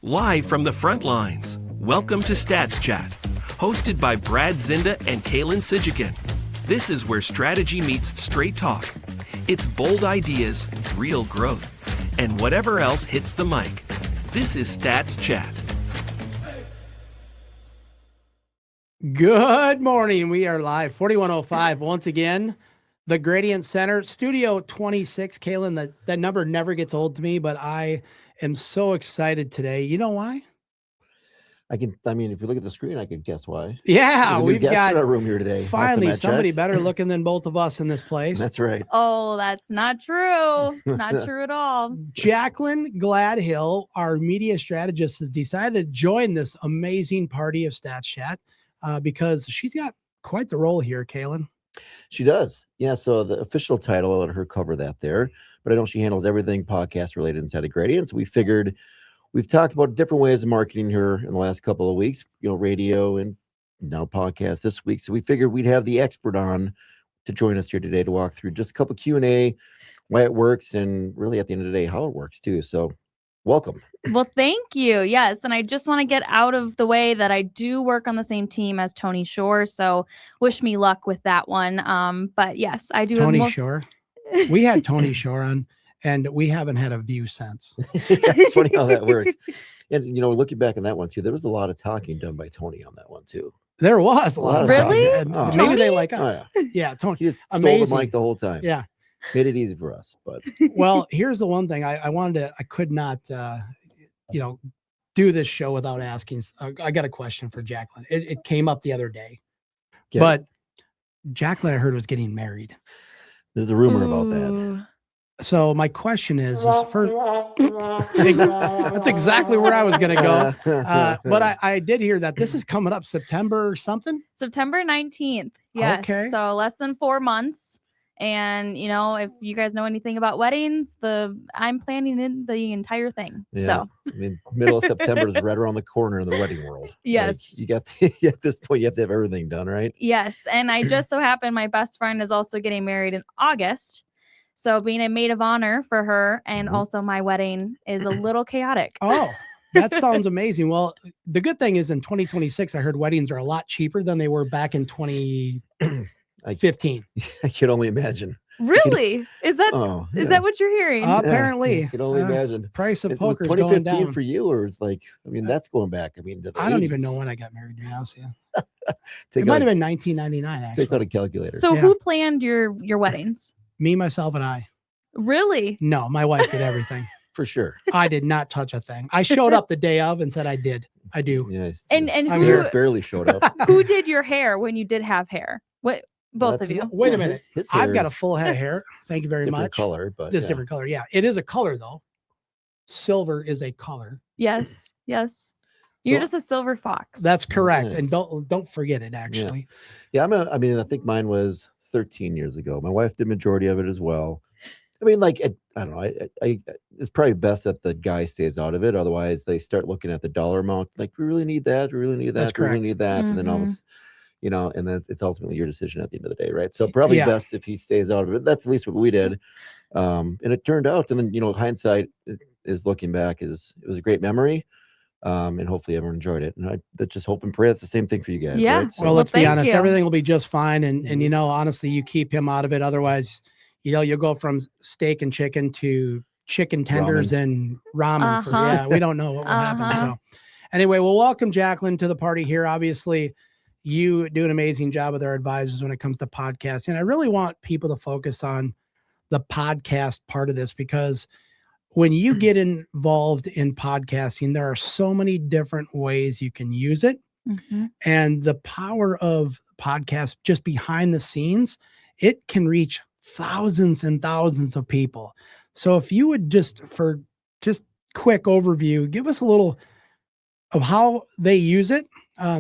Live from the front lines, welcome to Stats Chat, hosted by Zinda and Kalen Sigecan. This is where strategy meets straight talk. It's bold ideas, real growth, and whatever else hits the mic. This is Stats Chat. Good morning. We are live, 4105 once again. The Gradient Center, Studio 26. Kalen, that number never gets old to me, but I am so excited today. You know why? If you look at the screen, I could guess why. Yeah, we've got our room here today. Finally somebody better looking than both of us in this place. That's right. Oh, that's not true. Not true at all. Jaclyn Gladhill, our media strategist, has decided to join this amazing party of Stats Chat because she's got quite the role here, Kalen. She does. Yeah, so the official title, I'll let her cover that there. But I know she handles everything podcast related inside of Gradient. So we figured we've talked about different ways of marketing her in the last couple of weeks, radio and now podcast this week. So we figured we'd have the expert on to join us here today to walk through just a couple Q&A, why it works, and really at the end of the day, how it works too. So welcome. Well, thank you. Yes. And I just want to get out of the way that I do work on the same team as Tony Shore. So wish me luck with that one. But yes, I do. Tony Shore. We had Tony Shore on, and we haven't had a view since. It's funny how that works. And, looking back on that one too, there was a lot of talking done by Tony on that one too. There was a lot of really? Talking. Maybe they like us. Oh, yeah, Tony. He just stole the mic the whole time. Yeah. Made it easy for us. But well, here's the one thing I could not, do this show without asking. I got a question for Jaclyn. It came up the other day, but Jaclyn, I heard, was getting married. There's a rumor about that. So my question is first, that's exactly where I was going to go. But I did hear that this is coming up September something. September 19th. Yes. Okay. So less than 4 months. And, if you guys know anything about weddings, I'm planning in the entire thing. Yeah. So middle of September is right around the corner in the wedding world. Yes. You got to, at this point, you have to have everything done, right? Yes. And I just so happen my best friend is also getting married in August. So being a maid of honor for her and also my wedding is a little chaotic. Oh, that sounds amazing. Well, the good thing is in 2026, I heard weddings are a lot cheaper than they were back in 2015. I can only imagine. Really? Is that what you're hearing? Apparently. I can only imagine. Price of poker is 2015 going down. for you, or it's that's going back. To the I don't 80s. even know when I got married, to be honest with you. It might have been 1999, actually. Take out a calculator. So who planned your weddings? Me, myself, and I. Really? No, my wife did everything. For sure. I did not touch a thing. I showed up the day of and said I did. I do. Yes. And who barely showed up. Who did your hair when you did have hair? What? Both of you. Wait a minute. I've got a full head of hair. Thank you very much. Different color, but just different color. Yeah, it is a color though. Silver is a color. Yes. Yes. You're just a silver fox. That's correct. Nice. And don't forget it. Actually. Yeah. I think mine was 13 years ago. My wife did majority of it as well. I don't know. It's probably best that the guy stays out of it. Otherwise, they start looking at the dollar amount. Like, we really need that. We really need that. We really need that. And then all this, and then it's ultimately your decision at the end of the day, right? So probably best if he stays out of it. That's at least what we did. And it turned out, and then, hindsight is looking back, it was a great memory. And hopefully everyone enjoyed it. And I just hope and pray it's the same thing for you guys. Yeah. Right? So, well, let's be honest. Everything will be just fine. And honestly, you keep him out of it. Otherwise, you'll go from steak and chicken to chicken tenders and ramen. We don't know what will happen. So anyway, we'll welcome Jaclyn to the party here. Obviously, you do an amazing job with our advisors when it comes to podcasts. And I really want people to focus on the podcast part of this, because when you get involved in podcasting, there are so many different ways you can use it. And the power of podcasts just behind the scenes, it can reach thousands and thousands of people. So if you would just quick overview, give us a little of how they use it,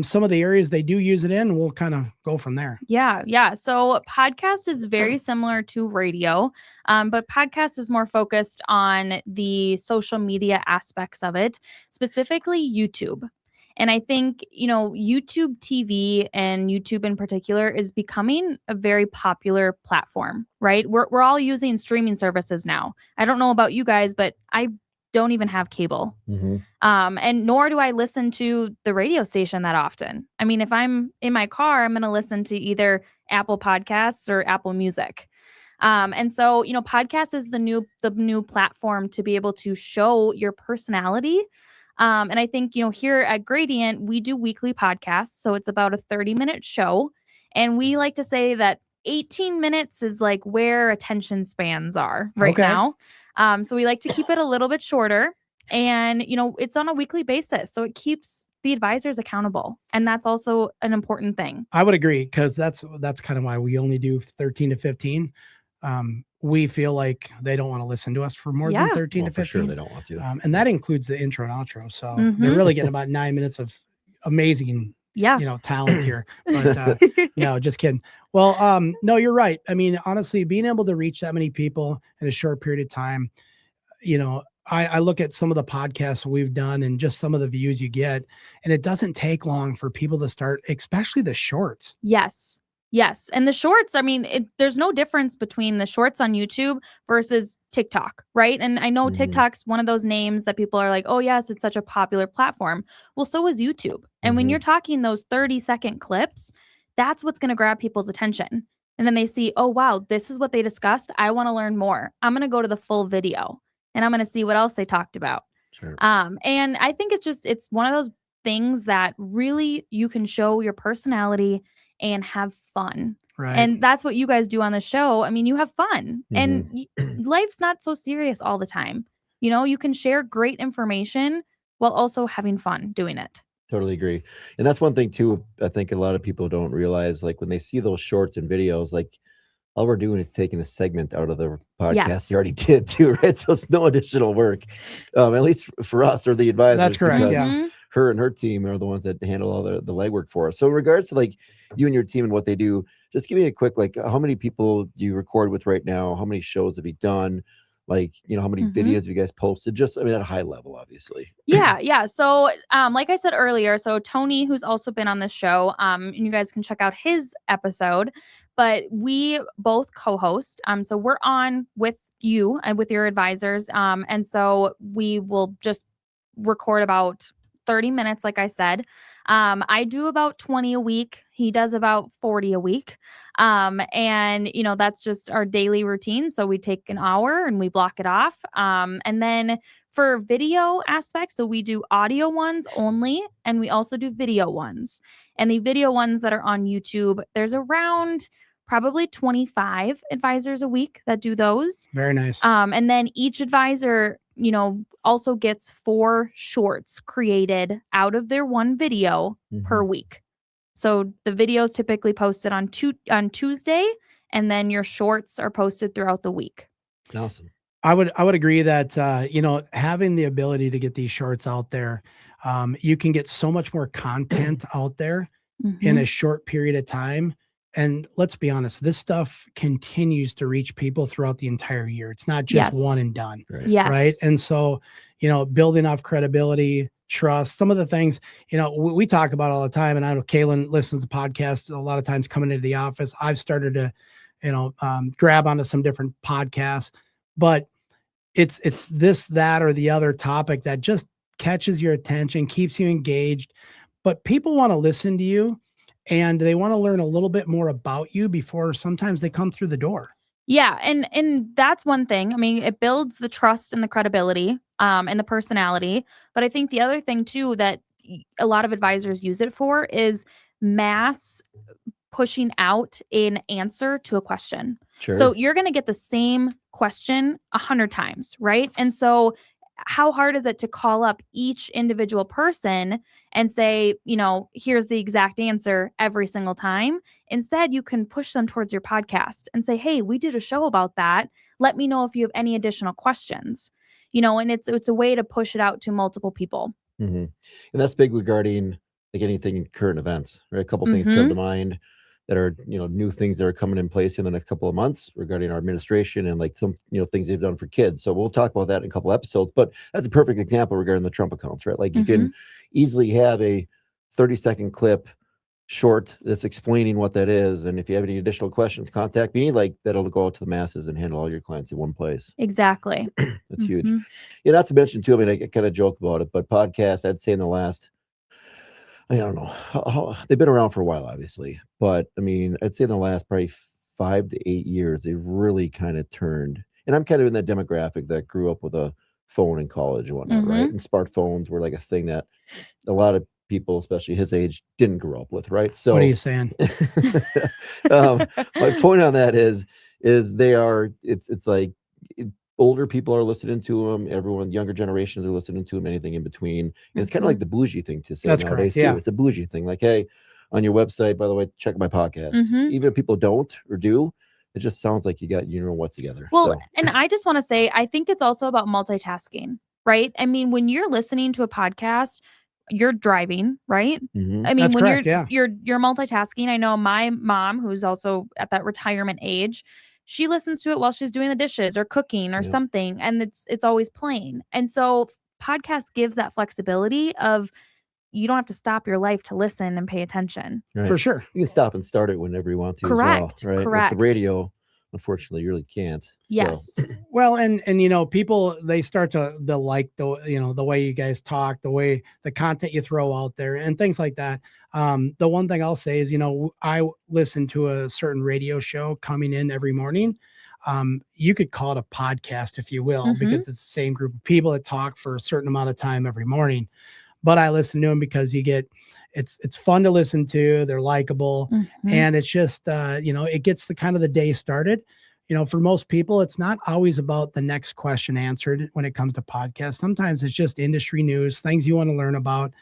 some of the areas they do use it in, and we'll kind of go from there. Yeah. So podcast is very similar to radio, but podcast is more focused on the social media aspects of it, specifically YouTube. And I think, YouTube TV and YouTube in particular is becoming a very popular platform, right? We're all using streaming services now. I don't know about you guys, but I don't even have cable. Mm-hmm. And nor do I listen to the radio station that often. I mean, if I'm in my car, I'm going to listen to either Apple Podcasts or Apple Music. And so, podcast is the new platform to be able to show your personality. And I think, here at Gradient, we do weekly podcasts. So it's about a 30-minute show. And we like to say that 18 minutes is like where attention spans are right now. So we like to keep it a little bit shorter. And, it's on a weekly basis. So it keeps the advisors accountable. And that's also an important thing. I would agree, because that's kind of why we only do 13 to 15. We feel like they don't want to listen to us for more than 13 to 15. For sure, they don't want to. And that includes the intro and outro. So they're really getting about 9 minutes of amazing, talent here. But no, just kidding. Well, no, you're right. I mean, honestly, being able to reach that many people in a short period of time, I look at some of the podcasts we've done and just some of the views you get, and it doesn't take long for people to start, especially the shorts. Yes. And the shorts, I mean, there's no difference between the shorts on YouTube versus TikTok, right? And I know TikTok's one of those names that people are like, oh, yes, it's such a popular platform. Well, so is YouTube. And when you're talking those 30-second clips, that's what's going to grab people's attention. And then they see, oh, wow, this is what they discussed. I want to learn more. I'm going to go to the full video and I'm going to see what else they talked about. Sure. And I think it's one of those things that really you can show your personality and have fun. Right. And that's what you guys do on the show. I mean, you have fun and life's not so serious all the time. You can share great information while also having fun doing it. Totally agree. And that's one thing too, I think a lot of people don't realize, like when they see those shorts and videos, like all we're doing is taking a segment out of the podcast. You already did too, right? So it's no additional work, at least for us or the advisors. That's correct. Yeah. Her and her team are the ones that handle all the legwork for us. So in regards to like you and your team and what they do, just give me a quick, like how many people do you record with right now? How many shows have you done? Like, how many videos have you guys posted? Just, at a high level, obviously. Yeah. So, like I said earlier, so Tony, who's also been on this show, and you guys can check out his episode, but we both co-host. So we're on with you and with your advisors. And so we will just record about 30 minutes, like I said. I do about 20 a week. He does about 40 a week. And, that's just our daily routine. So we take an hour and we block it off. And then for video aspects, so we do audio ones only, and we also do video ones. And the video ones that are on YouTube, there's around probably 25 advisors a week that do those. Very nice. And then each advisor, also gets 4 shorts created out of their one video per week. So the video is typically posted on Tuesday, and then your shorts are posted throughout the week. Awesome. I would agree that, having the ability to get these shorts out there, you can get so much more content out there in a short period of time. And let's be honest, this stuff continues to reach people throughout the entire year. It's not just one and done. Right. Yes. Right. And so, building off credibility, trust, some of the things, we talk about all the time. And I know Kalen listens to podcasts a lot of times coming into the office. I've started to, grab onto some different podcasts, but it's this, that, or the other topic that just catches your attention, keeps you engaged, but people want to listen to you. And they want to learn a little bit more about you before sometimes they come through the door. Yeah. And that's one thing. I mean, it builds the trust and the credibility and the personality. But I think the other thing too, that a lot of advisors use it for is mass pushing out an answer to a question. Sure. So you're going to get the same question 100 times, right? And so how hard is it to call up each individual person and say, here's the exact answer every single time? Instead, you can push them towards your podcast and say, hey, we did a show about that. Let me know if you have any additional questions, and it's a way to push it out to multiple people. And that's big regarding like anything in current events, right? A couple things come to mind that are, new things that are coming in place in the next couple of months regarding our administration and like some, things they've done for kids. So we'll talk about that in a couple episodes, but that's a perfect example regarding the Trump accounts, right? Like you can easily have a 30-second clip short, that's explaining what that is. And if you have any additional questions, contact me. Like that'll go out to the masses and handle all your clients in one place. Exactly. That's huge. Yeah, not to mention too, I mean, I kind of joke about it, but podcasts, I'd say in the last, I don't know, they've been around for a while, obviously, but I mean, I'd say in the last probably 5 to 8 years, they've really kind of turned. And I'm kind of in that demographic that grew up with a phone in college and whatnot, right? And smartphones were like a thing that a lot of people, especially his age, didn't grow up with, right? So what are you saying? My point on that is they are, it's like older people are listening to them, everyone, younger generations are listening to them, anything in between. And it's kind of like the bougie thing to say. That's nowadays correct, too. It's a bougie thing. Like, hey, on your website, by the way, check my podcast. Even if people don't or do, it just sounds like you got, you know what, together. Well, so. And I just want to say, I think it's also about multitasking, right? I mean, when you're listening to a podcast, you're driving, right? I mean, That's when correct, you're multitasking. I know my mom, who's also at that retirement age, she listens to it while she's doing the dishes or cooking or something, and it's always playing. And so podcast gives that flexibility of you don't have to stop your life to listen and pay attention. Right. For sure. You can stop and start it whenever you want to. Correct. As well, right? Correct. With the radio, unfortunately, you really can't. Yes. So. Well, and you know, people, they start to like the, you know, the way you guys talk, the way the content you throw out there and things like that. The one thing I'll say is, you know, I listen to a certain radio show coming in every morning. You could call it a podcast, if you will, because it's the same group of people that talk for a certain amount of time every morning. But I listen to them because you get, it's fun to listen to. They're likable, and it's just, you know, it gets the kind of the day started. You know, for most people, it's not always about the next question answered when it comes to podcasts. Sometimes it's just industry news, things you want to learn about.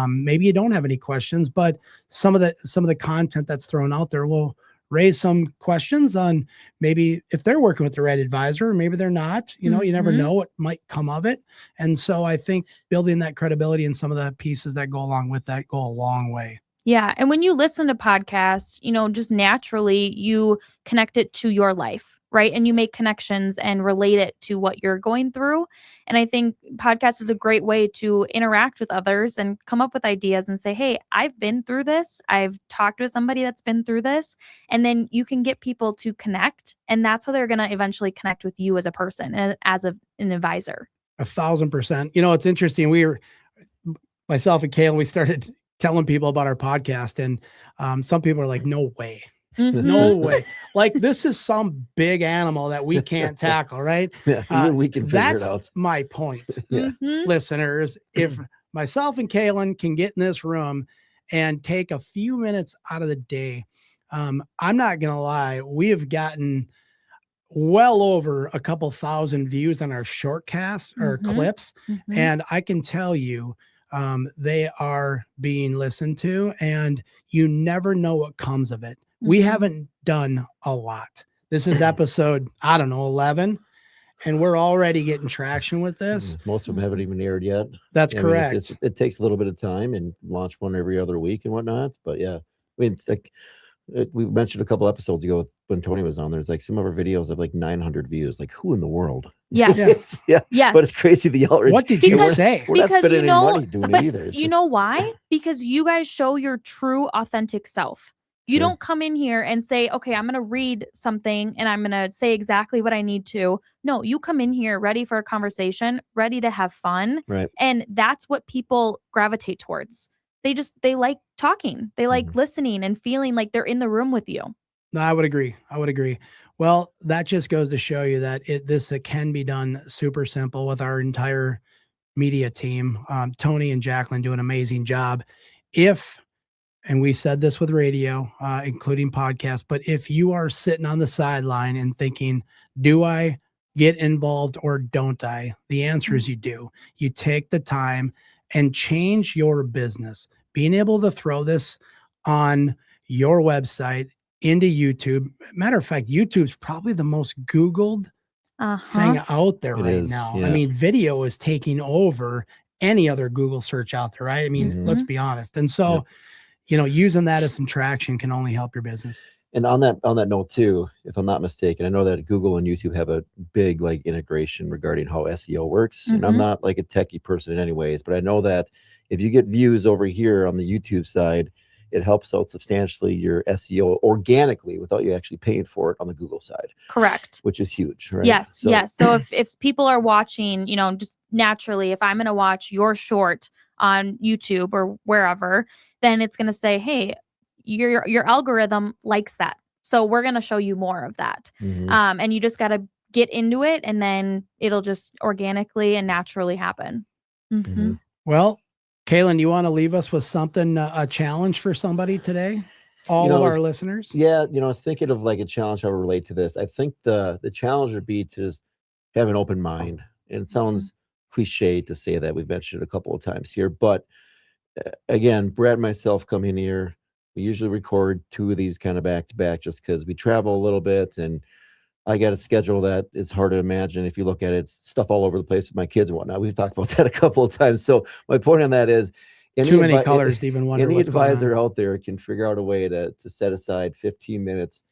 Maybe you don't have any questions, but some of the content that's thrown out there will raise some questions on maybe if they're working with the right advisor, maybe they're not. You know, you never know what might come of it. And so I think building that credibility and some of the pieces that go along with that go a long way. Yeah. And when you listen to podcasts, you know, just naturally you connect it to your life, right? And you make connections and relate it to what you're going through. And I think podcast is a great way to interact with others and come up with ideas and say, hey, I've been through this. I've talked with somebody that's been through this. And then you can get people to connect. And that's how they're going to eventually connect with you as a person and as an advisor. 1,000%. You know, it's interesting. Myself and Kalen, we started telling people about our podcast, and some people are like, no way. No way. Like, this is some big animal that we can't tackle, right? Yeah, even we can figure it out. That's my point. Listeners, if myself and Kalen can get in this room and take a few minutes out of the day, I'm not going to lie, we have gotten well over a couple thousand views on our shortcasts or clips. And I can tell you, they are being listened to, and you never know what comes of it. We haven't done a lot. This is episode, I don't know, 11, and we're already getting traction with this. Most of them haven't even aired yet. That's correct. Mean, it takes a little bit of time and launch one every other week and whatnot. But yeah, I mean, it's like we mentioned a couple episodes ago when Tony was on, there's like some of our videos have like 900 views. Like, who in the world? Yes. Yes. But it's crazy, the outreach. What did you say? We're not spending any money doing it either. You know why? Because you guys show your true, authentic self. You don't come in here and say, okay, I'm going to read something and I'm going to say exactly what I need to. No, you come in here ready for a conversation, ready to have fun. Right. And that's what people gravitate towards. They like talking. They like listening and feeling like they're in the room with you. No, I would agree. Well, that just goes to show you that this can be done super simple with our entire media team. Tony and Jaclyn do an amazing job. And we said this with radio, including podcasts, but if you are sitting on the sideline and thinking, do I get involved or don't I? The answer is you do. You take the time and change your business. Being able to throw this on your website, into YouTube. Matter of fact, YouTube's probably the most Googled thing out there right now. Yeah. I mean, video is taking over any other Google search out there, right? I mean, let's be honest. And so, you know, using that as some traction can only help your business. And on that note too, if I'm not mistaken, I know that Google and YouTube have a big like integration regarding how SEO works. And I'm not like a techie person in any ways, but I know that if you get views over here on the YouTube side it helps out substantially your SEO organically without you actually paying for it on the Google side. Correct. Which is huge, right? Yes, yes. So if people are watching, just naturally, if I'm going to watch your short on YouTube or wherever, then it's going to say, hey, your algorithm likes that. So we're going to show you more of that. And you just got to get into it, and then it'll just organically and naturally happen. Well, Kalen, you want to leave us with something, a challenge for somebody today? All of our listeners? Yeah, I was thinking of like a challenge how to relate to this. I think the challenge would be to just have an open mind. And it sounds cliche to say that. We've mentioned it a couple of times here. But again, Brad and myself come in here. We usually record 2 of these kind of back to back just because we travel a little bit. And I got a schedule that is hard to imagine. If you look at it, it's stuff all over the place with my kids and whatnot. We've talked about that a couple of times. So my point on that is too many colors to even wonder any what's advisor out there can figure out a way to set aside 15 minutes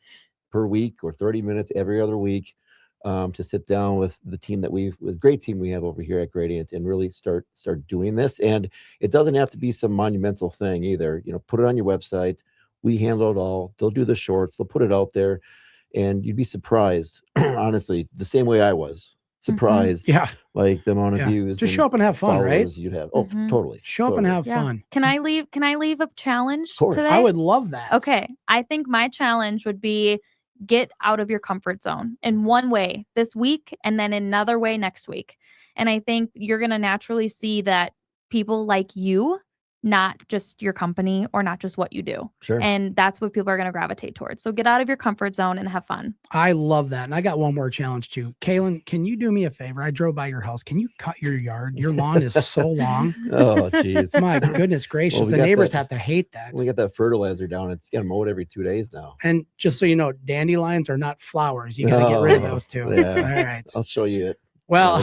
per week or 30 minutes every other week to sit down with the team with great team we have over here at Gradient and really start doing this. And it doesn't have to be some monumental thing either. Put it on your website. We handle it all. They'll do the shorts. They'll put it out there. And you'd be surprised, honestly, the same way I was surprised. Like the amount of views. Just show up and have fun, right? You'd have. Oh, totally. Show up and have fun. Can I leave a challenge today? I would love that. Okay. I think my challenge would be get out of your comfort zone in one way this week and then another way next week. And I think you're going to naturally see that people like you, not just your company or not just what you do. Sure. And that's what people are going to gravitate towards. So get out of your comfort zone and have fun. I love that. And I got one more challenge too. Kalen, can you do me a favor? I drove by your house. Can you cut your yard? Your lawn is so long. Oh, geez. My goodness gracious. The neighbors have to hate that. We got that fertilizer down. It's got to mow it every 2 days now. And just so you know, dandelions are not flowers. You got to get rid of those too. Yeah. All right. I'll show you it. Well,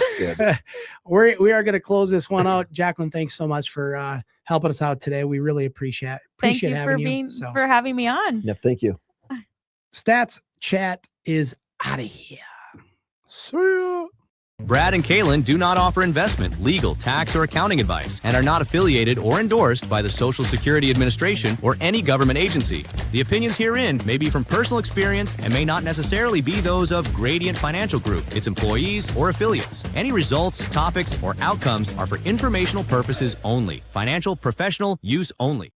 we are going to close this one out. Jaclyn, thanks so much for helping us out today. We really appreciate having you. For having me on. Yep, thank you. Stats Chat is out of here. See ya. Brad and Kalen do not offer investment, legal, tax, or accounting advice and are not affiliated or endorsed by the Social Security Administration or any government agency. The opinions herein may be from personal experience and may not necessarily be those of Gradient Financial Group, its employees, or affiliates. Any results, topics, or outcomes are for informational purposes only. Financial professional use only.